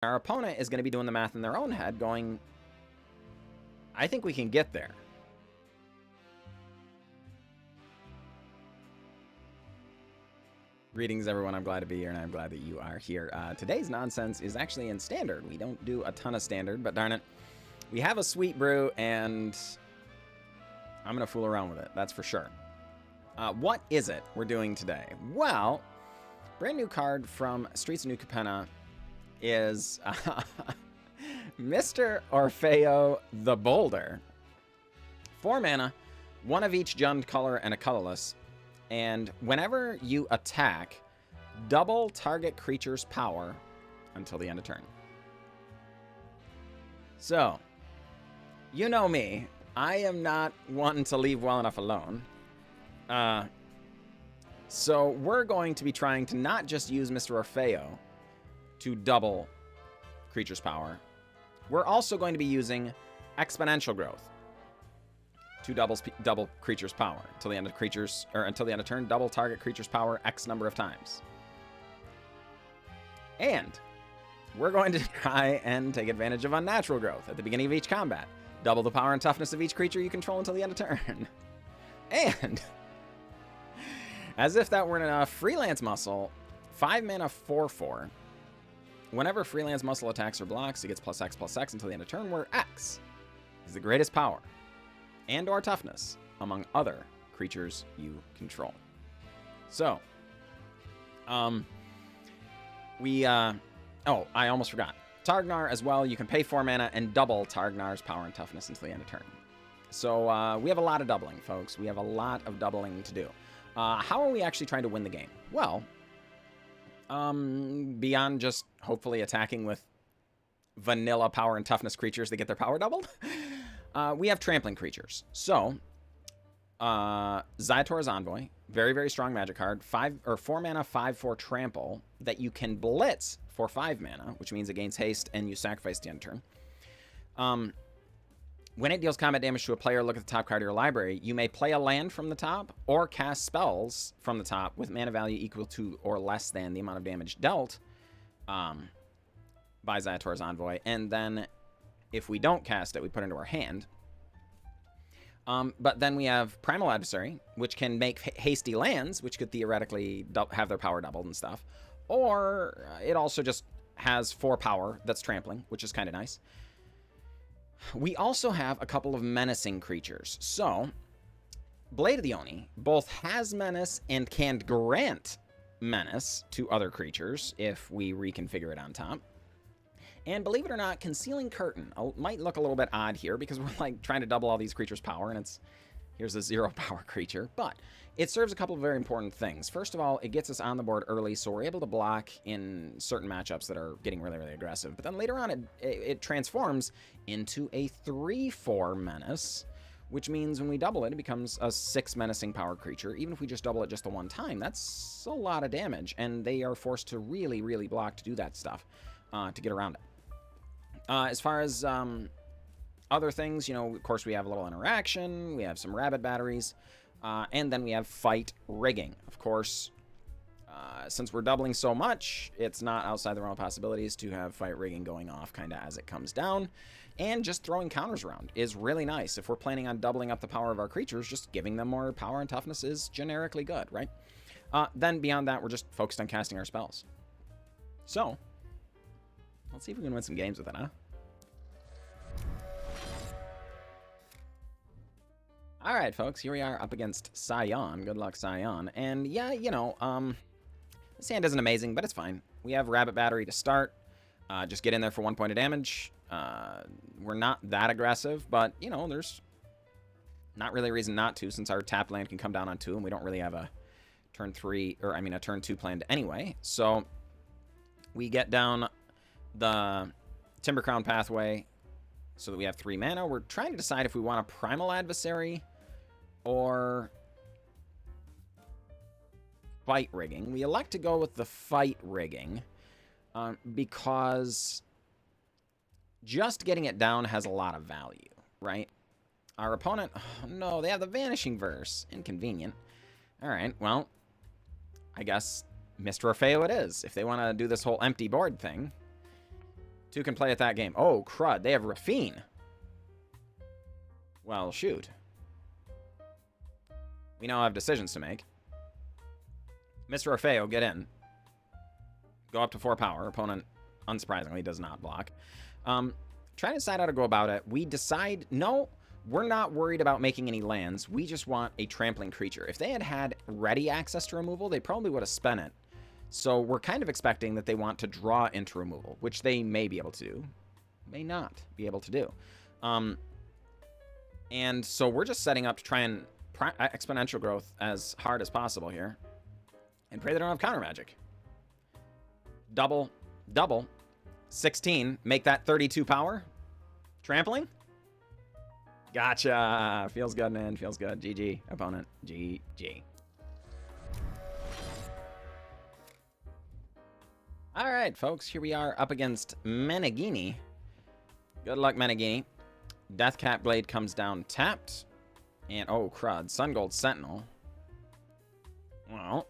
Our opponent is going to be doing the math in their own head, going, I think we can get there. Greetings, everyone. I'm glad to be here, and I'm glad that you are here. Today's nonsense is actually in Standard. We don't do a ton of Standard, but darn it, we have a sweet brew, and I'm going to fool around with it, that's for sure. What is it we're doing today? Well, brand new card from Streets of New Capenna is Mr. Orfeo the Boulder. 4 mana, 1 of each gemmed color and a colorless. And whenever you attack, double target creature's power until the end of turn. So, you know me. I am not wanting to leave well enough alone. So we're going to be trying to not just use Mr. Orfeo to double creature's power. We're also going to be using Exponential Growth to double creature's power until the end of turn. Double target creature's power X number of times. And we're going to try and take advantage of Unnatural Growth at the beginning of each combat. Double the power and toughness of each creature you control until the end of turn. And as if that weren't enough, Freelance Muscle, 5 mana 4/4. Whenever Freelance Muscle attacks or blocks, it gets +X until the end of turn, where X is the greatest power and or toughness among other creatures you control. So, oh, I almost forgot. Targnar as well, you can pay 4 mana and double Targnar's power and toughness until the end of turn. So, we have a lot of doubling, folks. We have a lot of doubling to do. How are we actually trying to win the game? Well, beyond just hopefully attacking with vanilla power and toughness creatures that get their power doubled, we have trampling creatures. So, Ziatora's Envoy, very, very strong magic card. 4 mana, 5/4 trample that you can blitz for 5 mana, which means it gains haste and you sacrifice the end of turn. When it deals combat damage to a player, look at the top card of your library. You may play a land from the top or cast spells from the top with mana value equal to or less than the amount of damage dealt by Ziatora's Envoy. And then if we don't cast it, we put it into our hand. But then we have Primal Adversary, which can make hasty lands, which could theoretically have their power doubled and stuff. Or it also just has 4 power that's trampling, which is kind of nice. We also have a couple of menacing creatures. So, Blade of the Oni both has menace and can grant menace to other creatures if we reconfigure it on top. And believe it or not, Concealing Curtain might look a little bit odd here because we're like trying to double all these creatures' power, and here's a 0 power creature. But it serves a couple of very important things. First of all, it gets us on the board early, so we're able to block in certain matchups that are getting really, really aggressive. But then later on, it transforms into a 3/4 menace, which means when we double it, it becomes a 6 menacing power creature. Even if we just double it just the one time, that's a lot of damage, and they are forced to really, really block to do that stuff to get around it. As far as other things, you know, of course, we have a little interaction, we have some rabbit batteries, and then we have fight rigging. Of course, since we're doubling so much, it's not outside the realm of possibilities to have fight rigging going off kind of as it comes down. And just throwing counters around is really nice. If we're planning on doubling up the power of our creatures, just giving them more power and toughness is generically good, right? Then beyond that, we're just focused on casting our spells. So, let's see if we can win some games with it, huh? All right, folks, here we are up against Sion. Good luck, Sion. And yeah, you know, this hand isn't amazing, but it's fine. We have Rabbit Battery to start. Just get in there for 1 point of damage. We're not that aggressive, but, you know, there's not really a reason not to, since our tapped land can come down on 2, and we don't really have a turn 2 planned anyway. So we get down the Cragcrown Pathway so that we have 3 mana. We're trying to decide if we want a Primal Adversary or fight rigging. We elect to go with the fight rigging because just getting it down has a lot of value, right? Our opponent, oh no, they have the Vanishing Verse. Inconvenient. All right, well, I guess Mr. Orfeo it is. If they want to do this whole empty board thing, Two can play at that game. Oh, crud. They have Rafine. Well, shoot. We now have decisions to make. Mr. Orfeo, get in. Go up to 4 power. Opponent, unsurprisingly, does not block. Trying to decide how to go about it. We decide, no, we're not worried about making any lands. We just want a trampling creature. If they had had ready access to removal, they probably would have spent it. So we're kind of expecting that they want to draw into removal, which they may be able to do. May not be able to do. And so we're just setting up to try and exponential growth as hard as possible here. And pray they don't have counter magic. Double, double. 16. Make that 32 power. Trampling. Gotcha. Feels good, man. Feels good. GG, opponent. GG. All right, folks. Here we are up against Menegini. Good luck, Menegini. Deathcap Glade comes down tapped. And, oh, crud. Sun Gold Sentinel. Well,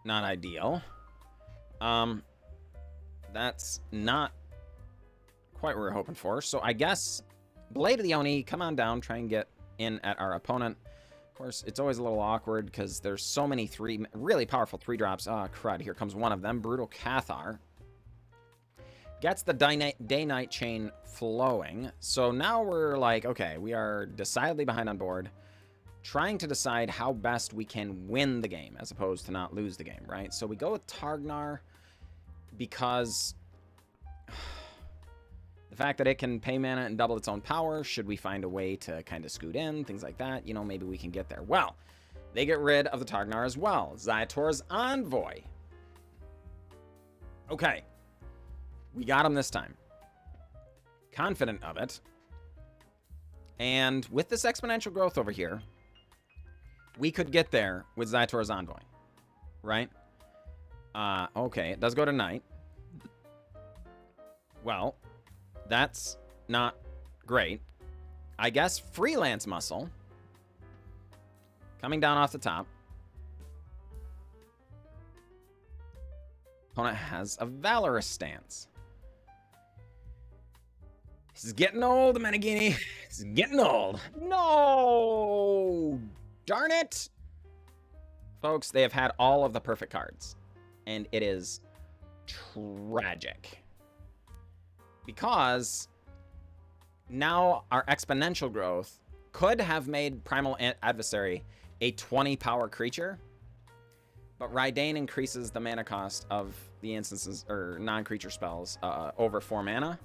not ideal. That's not quite what we're hoping for. So I guess Blade of the Oni, come on down, try and get in at our opponent. Of course, it's always a little awkward because there's so many really powerful 3-drops. Ah, crud. Here comes one of them. Brutal Cathar. Gets the Day-Night chain flowing. So now we're like, okay, we are decidedly behind on board. Trying to decide how best we can win the game as opposed to not lose the game, right? So we go with Targnar because the fact that it can pay mana and double its own power, should we find a way to kind of scoot in, things like that, you know, maybe we can get there. Well, they get rid of the Targnar as well. Ziatora's Envoy. Okay. We got him this time. Confident of it. And with this exponential growth over here, we could get there with Ziatora's Envoy, right? Okay, it does go to night. Well, that's not great. I guess Freelance Muscle. Coming down off the top. Opponent has a Valorous stance. This is getting old, Menegini. This is getting old. No! Darn it! Folks, they have had all of the perfect cards. And it is tragic. Because now our exponential growth could have made Primal Adversary a 20 power creature. But Rydane increases the mana cost of the instances or non-creature spells over 4 mana.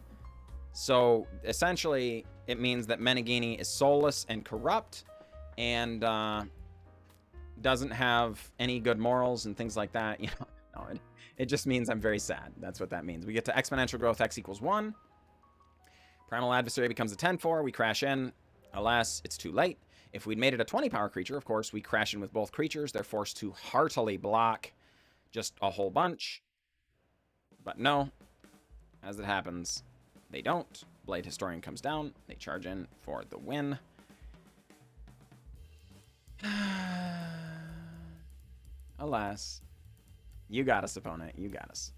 So essentially, it means that Menegini is soulless and corrupt. And doesn't have any good morals and things like that. You know, no, it just means I'm very sad. That's what that means. We get to exponential growth x equals 1. Primal Adversary becomes a 10-4. We crash in. Alas, it's too late. If we'd made it a 20 power creature, of course, we crash in with both creatures. They're forced to heartily block just a whole bunch. But no, as it happens, they don't. Blade Historian comes down. They charge in for the win. Alas, you got us, opponent. You got us.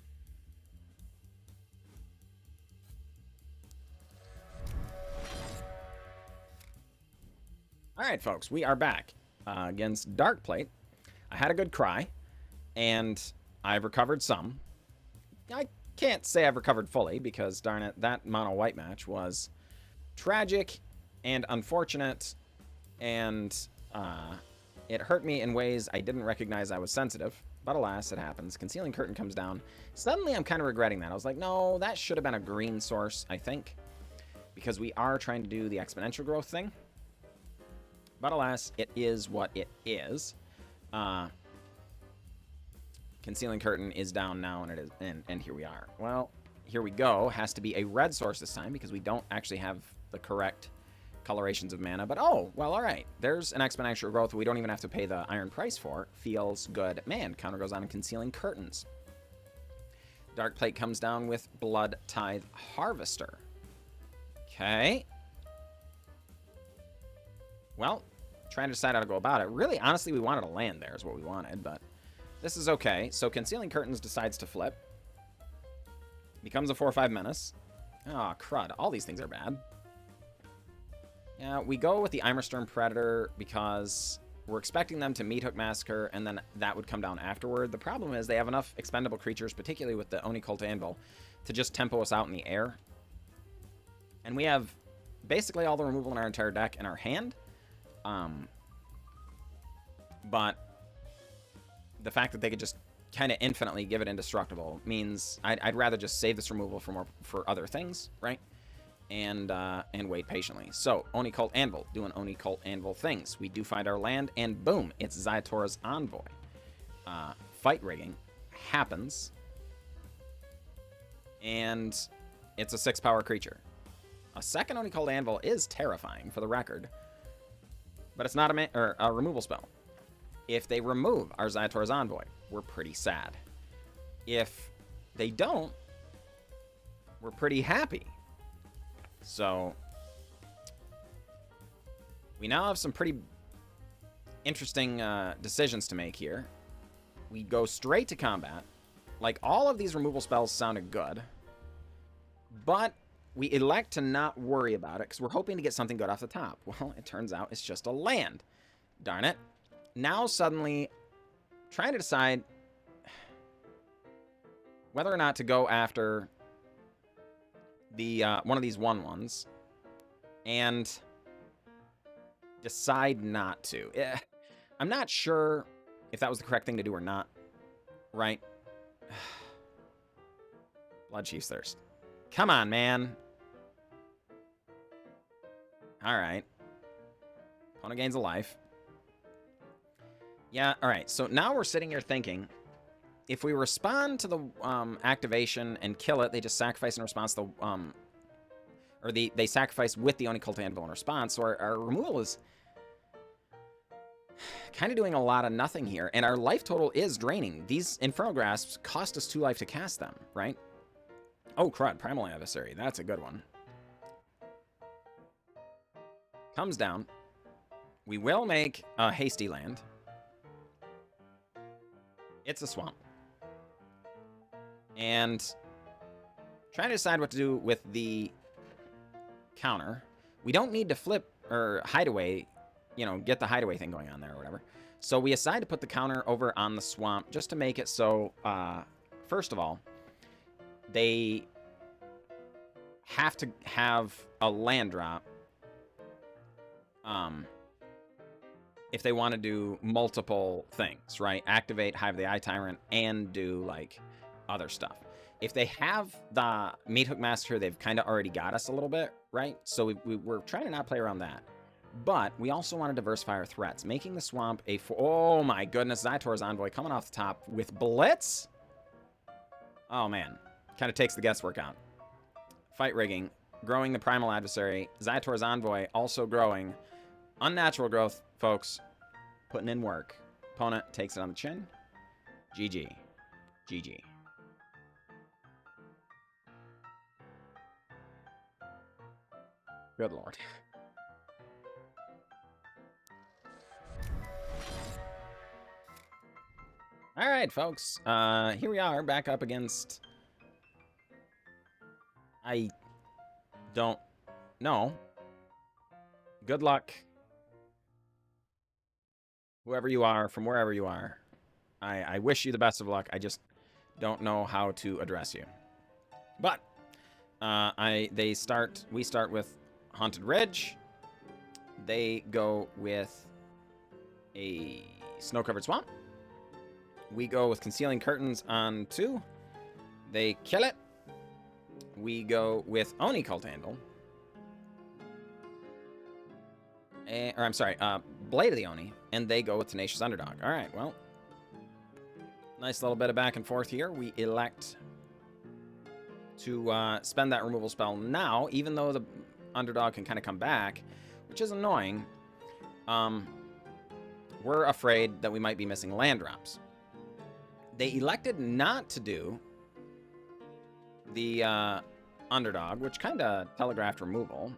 All right, folks, we are back against Darkplate. I had a good cry, and I've recovered some. I can't say I've recovered fully because, darn it, that mono-white match was tragic and unfortunate, and it hurt me in ways I didn't recognize I was sensitive. But alas, it happens. Concealing Curtain comes down. Suddenly, I'm kind of regretting that. I was like, no, that should have been a green source, I think, because we are trying to do the exponential growth thing. But alas, it is what it is. Concealing Curtain is down now, and it is, and here we are. Well, here we go. Has to be a red source this time because we don't actually have the correct colorations of mana. But oh, well, all right. There's an exponential growth we don't even have to pay the iron price for. Feels good. Man, counter goes on in Concealing Curtains. Darkplate comes down with Blood Tithe Harvester. Okay. Well, trying to decide how to go about it. Really, honestly, we wanted a land there is what we wanted, but this is okay. So Concealing Curtains decides to flip. Becomes a 4/5 menace. Oh, crud. All these things are bad. Yeah, we go with the Eimerstern Predator because we're expecting them to Meat Hook Massacre, and then that would come down afterward. The problem is they have enough expendable creatures, particularly with the Oni Cult Anvil, to just tempo us out in the air. And we have basically all the removal in our entire deck in our hand. But the fact that they could just kind of infinitely give it indestructible means I'd rather just save this removal for other things, right? And wait patiently. So, Oni Cult Anvil, doing Oni Cult Anvil things. We do find our land, and boom, it's Ziatora's Envoy. Fight rigging happens, and it's a 6-power creature. A second Oni Cult Anvil is terrifying, for the record, but it's not a removal spell. If they remove our Ziatora's Envoy, we're pretty sad. If they don't, we're pretty happy. So, we now have some pretty interesting decisions to make here. We go straight to combat. Like, all of these removal spells sounded good, but we elect to not worry about it because we're hoping to get something good off the top. Well, it turns out it's just a land. Darn it. Now, suddenly, trying to decide whether or not to go after the one of these 1/1s and decide not to. I'm not sure if that was the correct thing to do or not, right? Bloodchief's Thirst. Come on, man. All right. Opponent gains a life. Yeah, all right. So now we're sitting here thinking, if we respond to the activation and kill it, they just sacrifice in response to the... or they sacrifice with the Oni Cult Anvil in response. So our removal is kind of doing a lot of nothing here. And our life total is draining. These Infernal Grasps cost us 2 life to cast them, right? Oh, crud. Primal Adversary. That's a good one. Comes down. We will make a hasty land. It's a swamp. And trying to decide what to do with the counter. We don't need to flip or hideaway, you know, get the hideaway thing going on there or whatever. So we decide to put the counter over on the swamp just to make it so, first of all, they have to have a land drop if they want to do multiple things, right? Activate Hive the Eye Tyrant and do, like, other stuff. If they have the Meat Hook Master, they've kind of already got us a little bit, right? So we're trying to not play around that. But we also want to diversify our threats, making the swamp a... Oh, my goodness. Ziatora's Envoy coming off the top with Blitz. Oh, man. Kind of takes the guesswork out. Fight rigging. Growing the Primal Adversary. Ziatora's Envoy also growing. Unnatural Growth, folks. Putting in work. Opponent takes it on the chin. GG. GG. Good lord. All right, folks. Here we are, back up against... I don't know. Good luck. Whoever you are, from wherever you are. I wish you the best of luck. I just don't know how to address you. But we start with Haunted Ridge. They go with a Snow-Covered Swamp. We go with Concealing Curtains on 2. They kill it. We go with Oni Cult Anvil. Or I'm sorry, Blade of the Oni. And they go with Tenacious Underdog. All right, well. Nice little bit of back and forth here. We elect to spend that removal spell now, even though the Underdog can kind of come back, which is annoying. We're afraid that we might be missing land drops. They elected not to do the Underdog, which kind of telegraphed removal.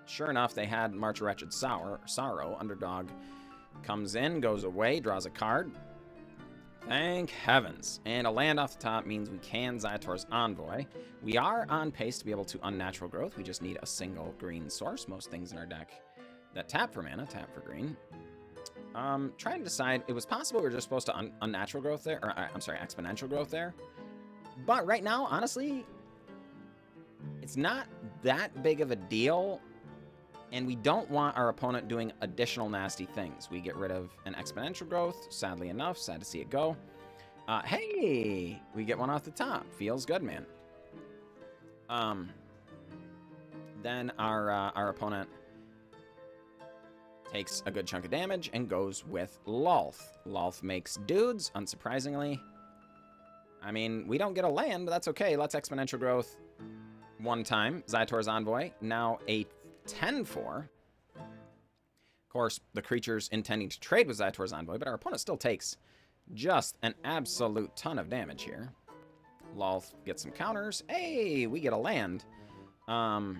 Sure enough, they had March of Wretched Sorrow. Underdog comes in, goes away, draws a card. Thank heavens. And a land off the top means we can Ziatora's Envoy. We are on pace to be able to Unnatural Growth. We just need a single green source. Most things in our deck that tap for mana, tap for green. Trying to decide, it was possible we were just supposed to Unnatural Growth there, or I'm sorry, Exponential Growth there. But right now, honestly, it's not that big of a deal, and we don't want our opponent doing additional nasty things. We get rid of an Exponential Growth, sadly enough, sad to see it go. Hey, we get one off the top. Feels good, man. Then our opponent takes a good chunk of damage and goes with Lolth. Lolth makes dudes, unsurprisingly. I mean, we don't get a land, but that's okay. Let's Exponential Growth one time. Ziatora's Envoy, now a 10-4. Of course, the creature's intending to trade with Ziatora's Envoy, but our opponent still takes just an absolute ton of damage here. Lolth gets some counters. Hey, we get a land. Has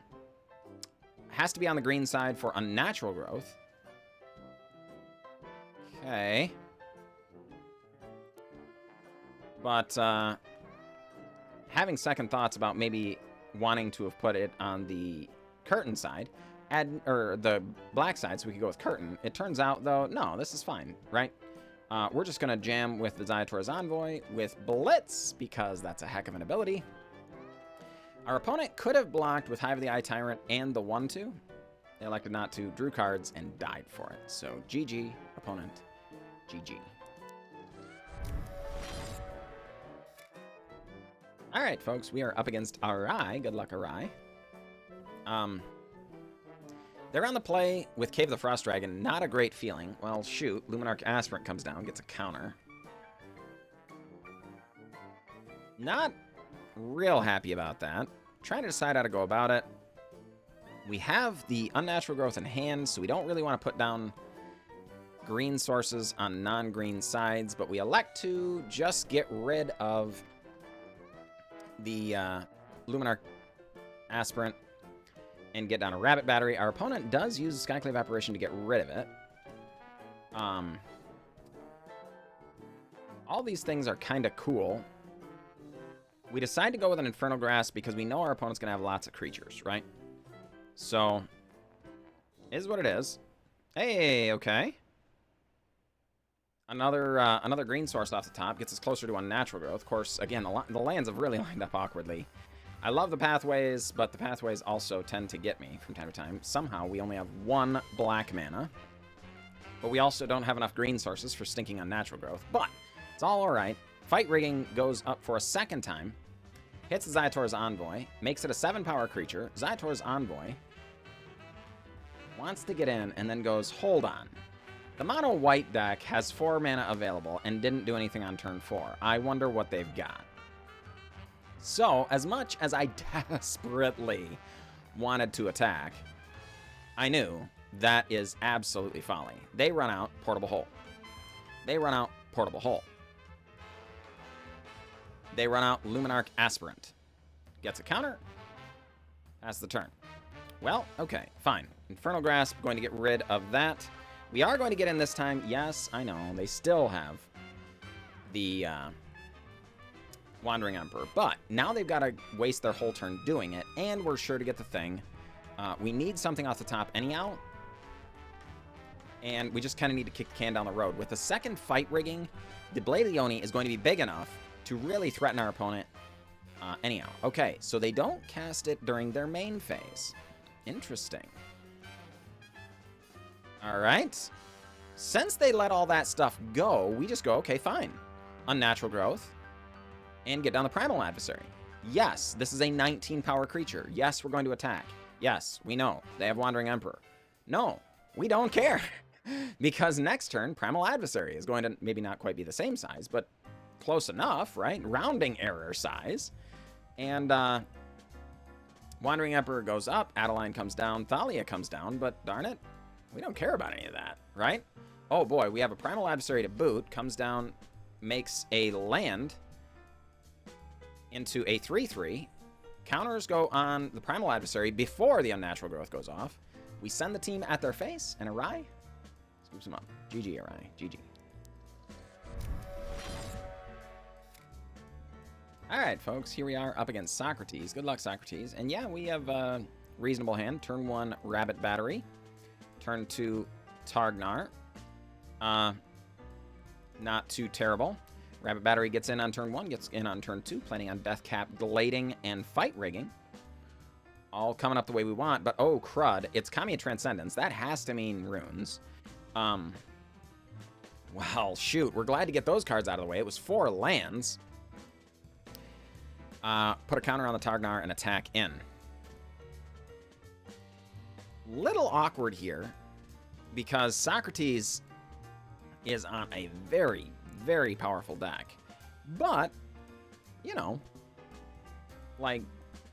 to be on the green side for Unnatural Growth. Okay. But having second thoughts about maybe wanting to have put it on the curtain side, or the black side, so we could go with curtain. It turns out, though, no, this is fine, right? We're just going to jam with the Ziatora's Envoy with Blitz, because that's a heck of an ability. Our opponent could have blocked with Hive of the Eye Tyrant and the 1/2. They elected not to, drew cards, and died for it. So, GG, opponent, GG. All right, folks, we are up against Arai. Good luck, Arai. They're on the play with Cave of the Frost Dragon. Not a great feeling. Well, shoot. Luminarch Aspirant comes down, gets a counter. Not real happy about that. Trying to decide how to go about it. We have the Unnatural Growth in hand, so we don't really want to put down green sources on non-green sides, but we elect to just get rid of the Luminarch Aspirant and get down a Rabbit Battery. Our opponent does use a Skyclave Apparition to get rid of it. All these things are kind of cool. We decide to go with an Infernal Grasp because we know our opponent's going to have lots of creatures, right? So, is what it is. Hey, okay. Another green source off the top gets us closer to Unnatural Growth. Of course, again, the lands have really lined up awkwardly. I love the pathways, but the pathways also tend to get me from time to time. Somehow, we only have one black mana. But we also don't have enough green sources for stinking Unnatural Growth. But it's all alright. Fight Rigging goes up for a second time. Hits the Ziatora's Envoy. Makes it a 7-power creature. Ziatora's Envoy wants to get in and then goes, hold on. The mono white deck has 4 mana available and didn't do anything on turn 4. I wonder what they've got. So, as much as I desperately wanted to attack, I knew that is absolutely folly. They run out Portable Hole. They run out Portable Hole. They run out Luminarch Aspirant. Gets a counter. That's the turn. Well, okay, fine. Infernal Grasp, going to get rid of that. We are going to get in this time. Yes, I know. They still have the Wandering Emperor. But now they've got to waste their whole turn doing it, and we're sure to get the thing. We need something off the top anyhow. And we just kind of need to kick the can down the road. With the second Fight Rigging, the Blade of the Oni is going to be big enough to really threaten our opponent anyhow. Okay, so they don't cast it during their main phase. Interesting. All right. Since they let all that stuff go, we just go, okay, fine. Unnatural Growth. And get down the Primal Adversary. Yes, this is a 19-power creature. Yes, we're going to attack. Yes, we know. They have Wandering Emperor. No, we don't care. Because next turn, Primal Adversary is going to maybe not quite be the same size, but close enough, right? Rounding error size. And Wandering Emperor goes up. Adeline comes down. Thalia comes down. But darn it, we don't care about any of that, right? Oh boy, we have a Primal Adversary to boot. Comes down, makes a land into a 3/3. Counters go on the Primal Adversary before the Unnatural Growth goes off. We send the team at their face, and Arai scoops them up. GG, Arai. GG. Alright, folks, here we are up against Socrates. Good luck, Socrates. And yeah, we have a reasonable hand. Turn 1, Rabbit Battery. Turn 2, Targnar. Not too terrible. Rabbit Battery gets in on turn 1, gets in on turn 2, planning on Deathcap Glading and Fight Rigging. All coming up the way we want, but oh crud, it's Kami of Transcendence. That has to mean runes. Well, shoot, we're glad to get those cards out of the way. It was 4 lands. Put a counter on the Targnar and attack in. Little awkward here, because Socrates is on a very, very powerful deck. But, you know, like,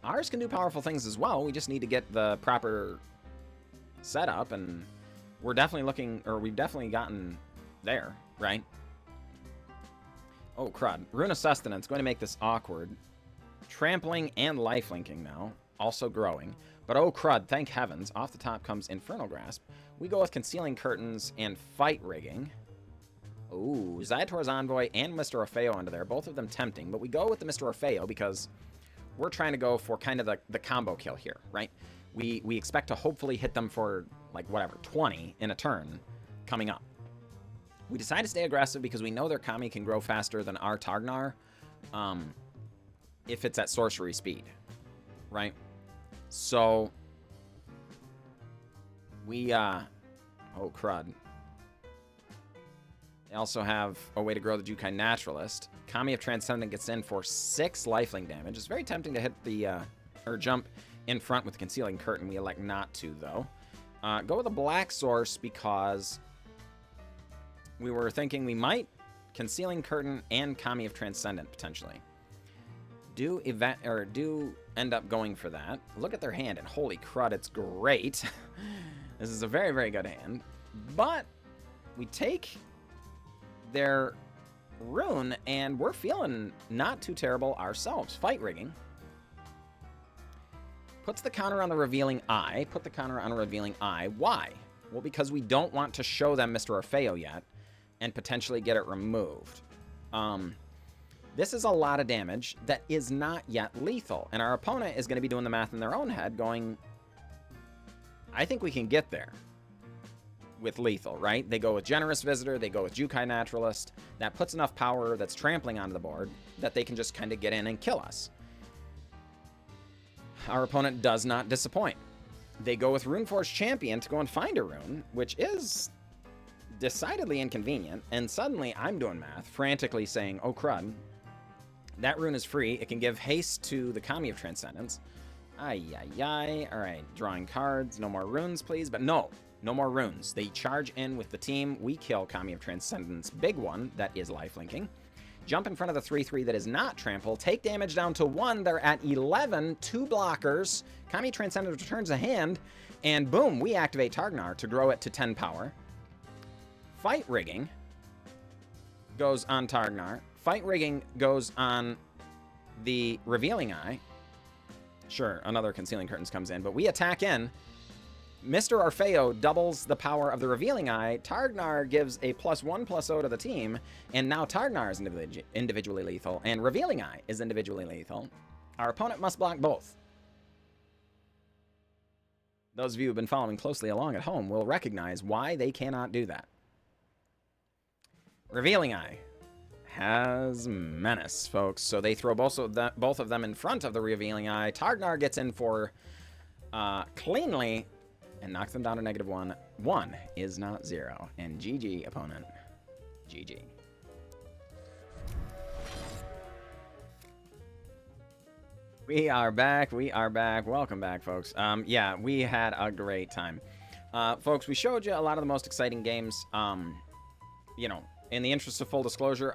ours can do powerful things as well. We just need to get the proper setup, and we're definitely looking, or we've definitely gotten there, right? Oh, crud. Rune of Sustenance, going to make this awkward. Trampling and lifelinking now, also growing. But oh, crud, thank heavens. Off the top comes Infernal Grasp. We go with Concealing Curtains and Fight Rigging. Ooh, Ziatora's Envoy and Mr. Orfeo under there. Both of them tempting, but we go with the Mr. Orfeo because we're trying to go for kind of the combo kill here, right? We expect to hopefully hit them for, like, whatever, 20 in a turn coming up. We decide to stay aggressive because we know their Kami can grow faster than our Targnar if it's at sorcery speed, right? So, we, oh, crud. They also have a way to grow the Jukai Naturalist. Kami of Transcendent gets in for 6 lifelink damage. It's very tempting to hit the, or jump in front with the Concealing Curtain. We elect not to, though. Go with a Black Source because we were thinking we might Concealing Curtain and Kami of Transcendent, potentially. Do end up going for that. Look at their hand, and holy crud, it's great. This is a very, very good hand. But we take their rune, and we're feeling not too terrible ourselves. Fight Rigging. Puts the counter on the Revealing Eye. Put the counter on a Revealing Eye. Why? Well, because we don't want to show them Mr. Orfeo yet and potentially get it removed. This is a lot of damage that is not yet lethal, and our opponent is going to be doing the math in their own head going, I think we can get there with lethal, right? They go with Generous Visitor, they go with Jukai Naturalist. That puts enough power that's trampling onto the board that they can just kind of get in and kill us. Our opponent does not disappoint. They go with Runeforge Champion to go and find a rune, which is decidedly inconvenient, and suddenly I'm doing math, frantically saying, oh crud, that rune is free. It can give haste to the Kami of Transcendence. Ay. Alright, drawing cards. No more runes, please. But no more runes. They charge in with the team. We kill Kami of Transcendence. Big one, that is lifelinking. Jump in front of the 3/3 that is not trample. Take damage down to 1. They're at 11. 2 blockers. Kami Transcendence returns a hand. And boom, we activate Targnar to grow it to 10 power. Fight Rigging goes on Targnar. Fight Rigging goes on the Revealing Eye. Sure, another Concealing Curtains comes in, but we attack in. Mr. Orfeo doubles the power of the Revealing Eye. Targnar gives a +1/+0 to the team, and now Targnar is individually lethal, and Revealing Eye is individually lethal. Our opponent must block both. Those of you who have been following closely along at home will recognize why they cannot do that. Revealing Eye has Menace, folks. So they throw both of them in front of the Revealing Eye. Targnar gets in for cleanly and knocks them down to -1. 1 is not 0. And GG, opponent. GG. We are back. Welcome back, folks. Yeah, we had a great time. Folks, we showed you a lot of the most exciting games. You know, in the interest of full disclosure,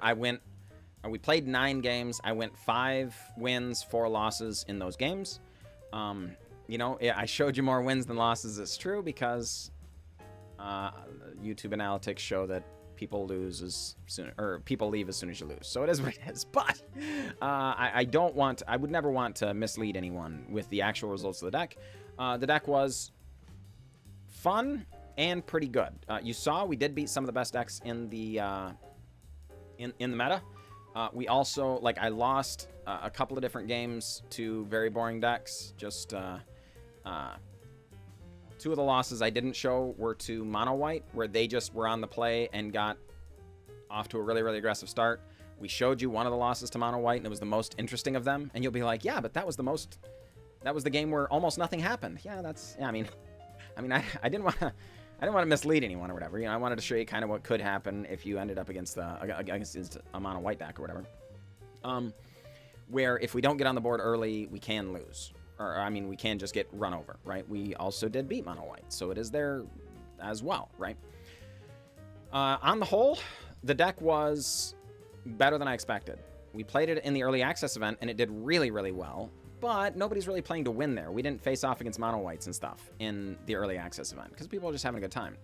we played 9 games. I went 5 wins, 4 losses in those games. You know, I showed you more wins than losses. It's true because YouTube analytics show that people lose as soon, or people leave as soon as you lose. So it is what it is. But I would never want to mislead anyone with the actual results of the deck. The deck was fun and pretty good. You saw we did beat some of the best decks in the in the meta. We also, like, I lost a couple of different games to very boring decks. Just 2 of the losses I didn't show were to mono white, where they just were on the play and got off to a really, really aggressive start. We showed you one of the losses to mono white, and it was the most interesting of them. And you'll be like, yeah, but that was the game where almost nothing happened. Yeah, I mean, I didn't want to mislead anyone or whatever. You know, I wanted to show you kind of what could happen if you ended up against a mono white deck or whatever. Where if we don't get on the board early, we can lose. Or, I mean, we can just get run over, right? We also did beat mono white, so it is there as well, right? On the whole, the deck was better than I expected. We played it in the early access event, and it did really, really well. But nobody's really playing to win there. We didn't face off against mono whites and stuff in the early access event because people are just having a good time.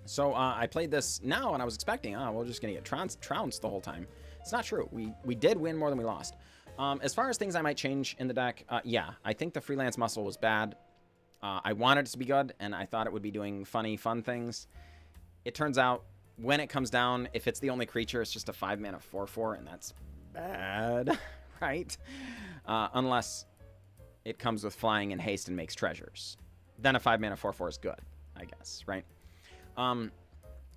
So I played this now, and I was expecting, we're just going to get trounced the whole time. It's not true. We did win more than we lost. As far as things I might change in the deck, yeah, I think the freelance muscle was bad. I wanted it to be good, and I thought it would be doing fun things. It turns out, when it comes down, if it's the only creature, it's just a 5-mana 4/4, and that's bad, right? Unless it comes with flying and haste and makes treasures. Then a 5-mana 4/4 is good, I guess, right?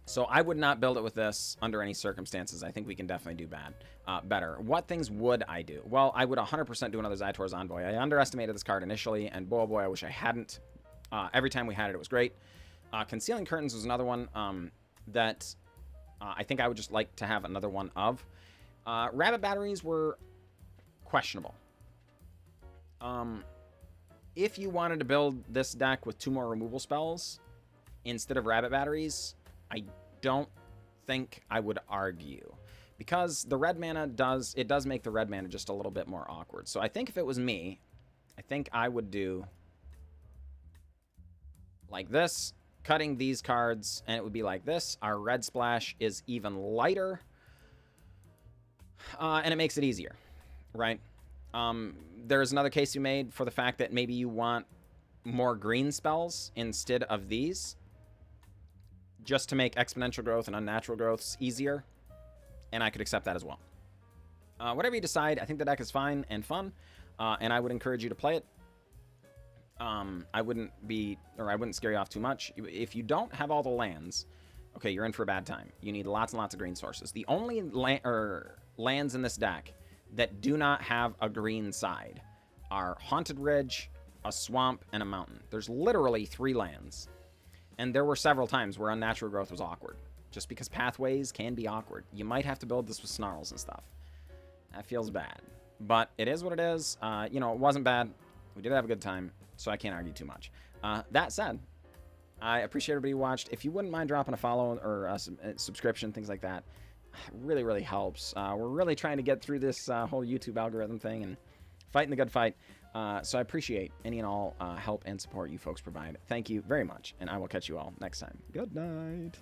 So I would not build it with this under any circumstances. I think we can definitely do better. What things would I do? Well, I would 100% do another Ziatora's Envoy. I underestimated this card initially, and boy, I wish I hadn't. Every time we had it, it was great. Concealing Curtains was another one that I think I would just like to have another one of. Rabbit Batteries were questionable. If you wanted to build this deck with 2 more removal spells instead of Rabbit Batteries, I don't think I would argue, because the red mana does make the red mana just a little bit more awkward. So I think if it was me, I think I would do like this, cutting these cards, and it would be like this. Our red splash is even lighter, and it makes it easier, right? There's another case you made for the fact that maybe you want more green spells instead of these, just to make Exponential Growth and Unnatural Growths easier, and I could accept that as well. Whatever you decide, I think the deck is fine and fun, and I would encourage you to play it. I wouldn't scare you off too much. If you don't have all the lands, okay, you're in for a bad time. You need lots and lots of green sources. The only lands in this deck that do not have a green side are Haunted Ridge, a swamp, and a mountain. There's literally 3 lands. And there were several times where Unnatural Growth was awkward, just because pathways can be awkward. You might have to build this with snarls and stuff. That feels bad. But it is what it is. You know, it wasn't bad. We did have a good time, so I can't argue too much. That said, I appreciate everybody who watched. If you wouldn't mind dropping a follow or a subscription, things like that, it really, really helps. We're really trying to get through this whole YouTube algorithm thing and fighting the good fight. So I appreciate any and all help and support you folks provide. Thank you very much, and I will catch you all next time. Good night.